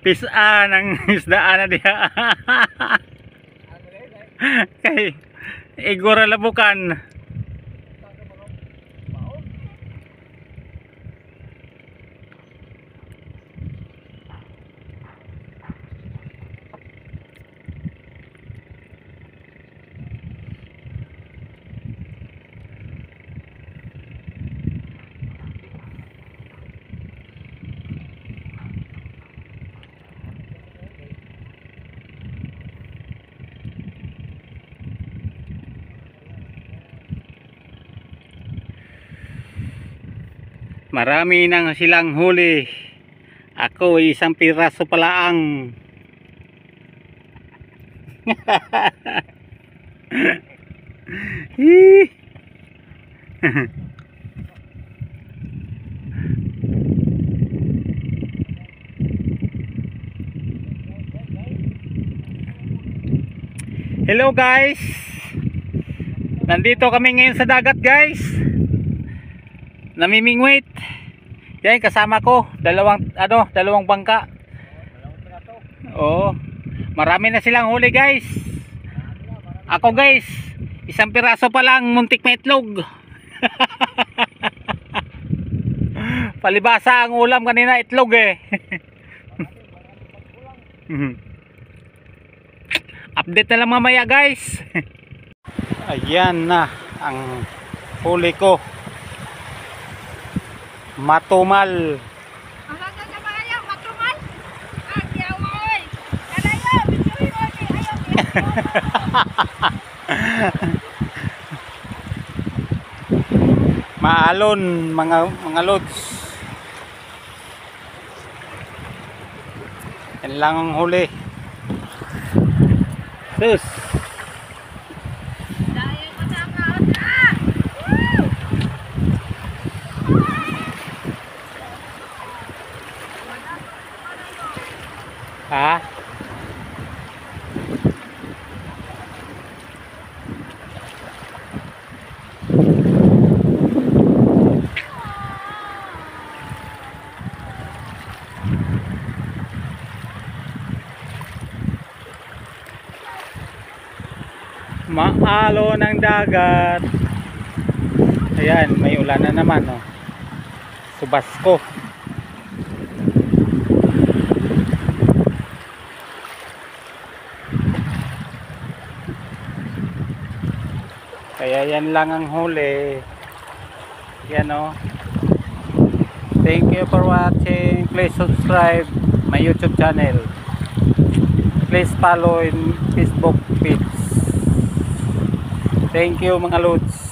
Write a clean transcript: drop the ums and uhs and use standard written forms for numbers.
Pisa ng isdaan na diha. Kay igora labukan. Marami nang silang huli. Ako isang piraso palaang. Hello guys. Nandito kami ngayon sa dagat guys. Namimingwit. Yan kasama ko, dalawang bangka. Oo. Marami na silang huli guys. Ako guys, isang piraso pa lang, muntik may itlog. Palibasa ang ulam kanina, itlog eh. Update na lang mamaya guys. Ayan na ang huli ko. Matumal. Maalon mga lods. Yan lang ang huli. Sus. Ha? Maalo ng dagat. Ayan, may ulan na naman oh. Subasko. Kaya yan lang ang huli. Yan o. Thank you for watching. Please subscribe my YouTube channel. Please follow in Facebook page. Thank you mga lods.